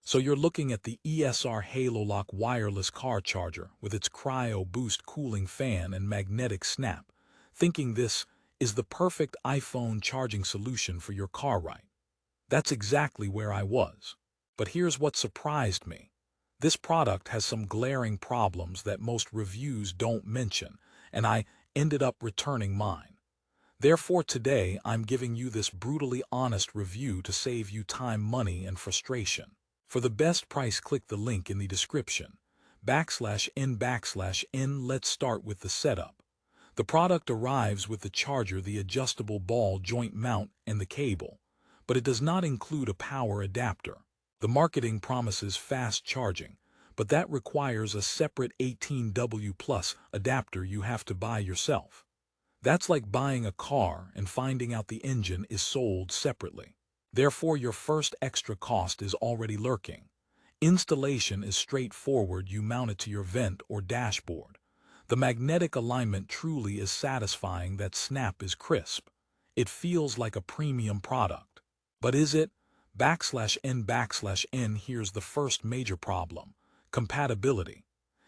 So you're looking at the ESR HaloLock wireless car charger with its cryo boost cooling fan and magnetic snap, thinking this is the perfect iPhone charging solution for your car, right? That's exactly where I was. But here's what surprised me. This product has some glaring problems that most reviews don't mention, and I ended up returning mine. Therefore today I'm giving you this brutally honest review to save you time, money, and frustration. For the best price, click the link in the description. /n/n. Let's start with the setup. The product arrives with the charger, the adjustable ball joint mount, and the cable, but it does not include a power adapter. The marketing promises fast charging, but that requires a separate 18W plus adapter you have to buy yourself. That's like buying a car and finding out the engine is sold separately. Therefore, your first extra cost is already lurking. Installation is straightforward. You mount it to your vent or dashboard. The magnetic alignment truly is satisfying. That snap is crisp. It feels like a premium product. But is it? /n/n. Here's the first major problem. Compatibility.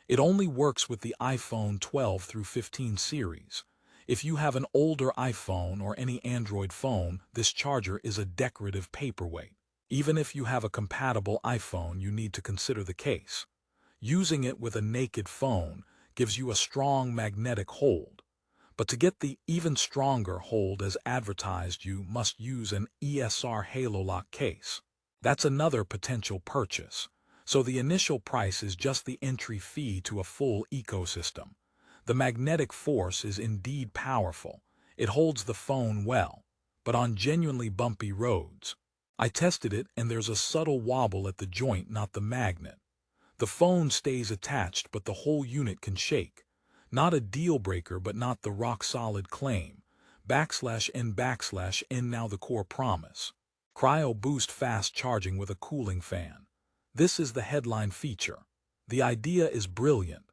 It only works with the iPhone 12 through 15 series. If you have an older iPhone or any Android phone, this charger is a decorative paperweight. Even if you have a compatible iPhone, you need to consider the case. Using it with a naked phone gives you a strong magnetic hold. But to get the even stronger hold as advertised, you must use an ESR HaloLock case. That's another potential purchase. So the initial price is just the entry fee to a full ecosystem. The magnetic force is indeed powerful. It holds the phone well, but on genuinely bumpy roads. I tested it and there's a subtle wobble at the joint, not the magnet. The phone stays attached, but the whole unit can shake. Not a deal breaker, but not the rock-solid claim. /n/n. Now the core promise. Cryo boost fast charging with a cooling fan. This is the headline feature. The idea is brilliant.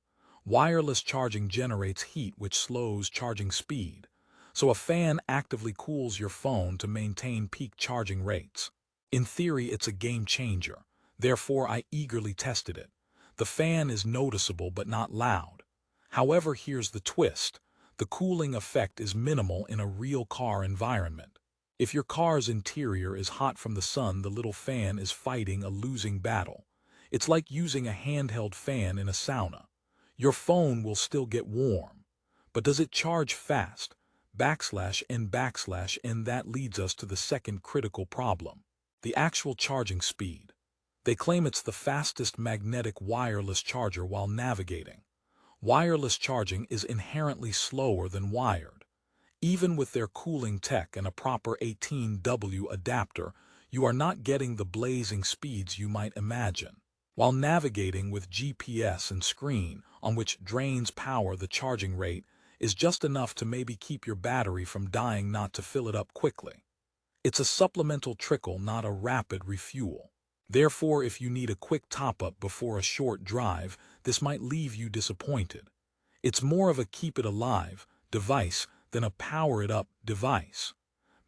Wireless charging generates heat which slows charging speed, so a fan actively cools your phone to maintain peak charging rates. In theory, it's a game changer. Therefore, I eagerly tested it. The fan is noticeable but not loud. However, here's the twist. The cooling effect is minimal in a real car environment. If your car's interior is hot from the sun, the little fan is fighting a losing battle. It's like using a handheld fan in a sauna. Your phone will still get warm. But does it charge fast? /n/n. That leads us to the second critical problem. The actual charging speed. They claim it's the fastest magnetic wireless charger while navigating. Wireless charging is inherently slower than wired. Even with their cooling tech and a proper 18W adapter, you are not getting the blazing speeds you might imagine. While navigating with GPS and screen, on which drains power, the charging rate is just enough to maybe keep your battery from dying, not to fill it up quickly. It's a supplemental trickle, not a rapid refuel. Therefore, if you need a quick top-up before a short drive, this might leave you disappointed. It's more of a keep-it-alive device than a power-it-up device.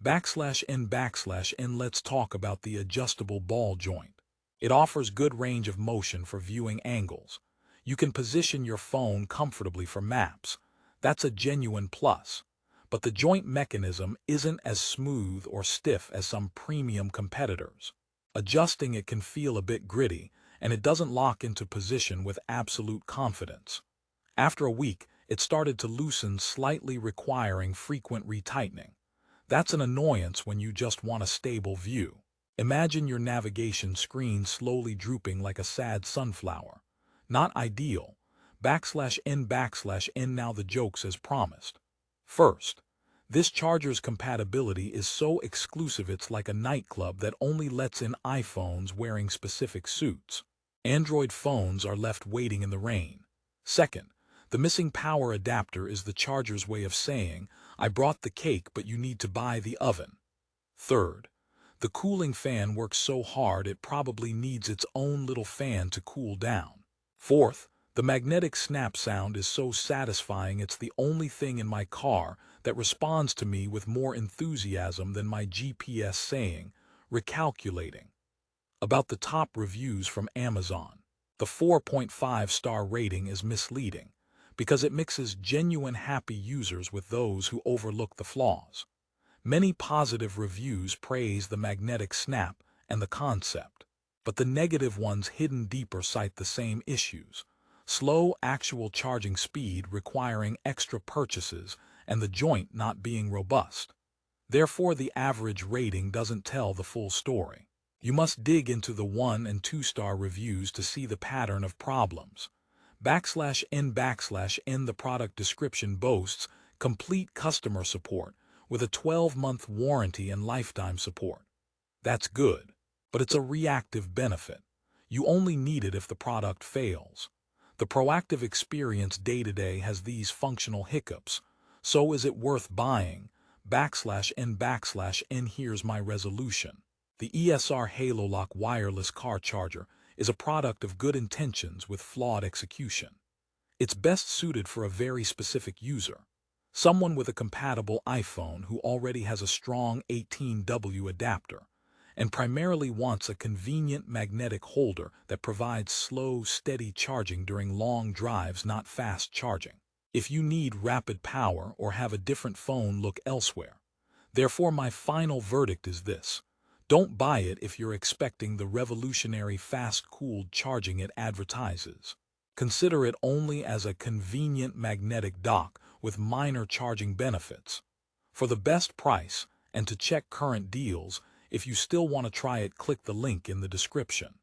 /n/n. Let's talk about the adjustable ball joint. It offers good range of motion for viewing angles. You can position your phone comfortably for maps. That's a genuine plus. But the joint mechanism isn't as smooth or stiff as some premium competitors. Adjusting it can feel a bit gritty, and it doesn't lock into position with absolute confidence. After a week, it started to loosen slightly, requiring frequent retightening. That's an annoyance when you just want a stable view. Imagine your navigation screen slowly drooping like a sad sunflower. Not ideal. /n/n. Now the jokes as promised. First, this charger's compatibility is so exclusive it's like a nightclub that only lets in iPhones wearing specific suits. Android phones are left waiting in the rain. Second, the missing power adapter is the charger's way of saying, I brought the cake but you need to buy the oven. Third, the cooling fan works so hard it probably needs its own little fan to cool down. Fourth, the magnetic snap sound is so satisfying it's the only thing in my car that responds to me with more enthusiasm than my GPS saying, recalculating. About the top reviews from Amazon. The 4.5-star rating is misleading because it mixes genuine happy users with those who overlook the flaws. Many positive reviews praise the magnetic snap and the concept, but the negative ones hidden deeper cite the same issues: slow actual charging speed requiring extra purchases and the joint not being robust. Therefore, the average rating doesn't tell the full story. You must dig into the 1 and 2-star reviews to see the pattern of problems. /n/n the product description boasts complete customer support with a 12-month warranty and lifetime support. That's good, but it's a reactive benefit. You only need it if the product fails. The proactive experience day-to-day has these functional hiccups. So is it worth buying? /n/n Here's my resolution. The ESR HaloLock wireless car charger is a product of good intentions with flawed execution. It's best suited for a very specific user, someone with a compatible iPhone who already has a strong 18W adapter and primarily wants a convenient magnetic holder that provides slow, steady charging during long drives, not fast charging. If you need rapid power or have a different phone, look elsewhere. Therefore, my final verdict is this: don't buy it if you're expecting the revolutionary fast-cooled charging it advertises. Consider it only as a convenient magnetic dock with minor charging benefits. For the best price and to check current deals, if you still want to try it, click the link in the description.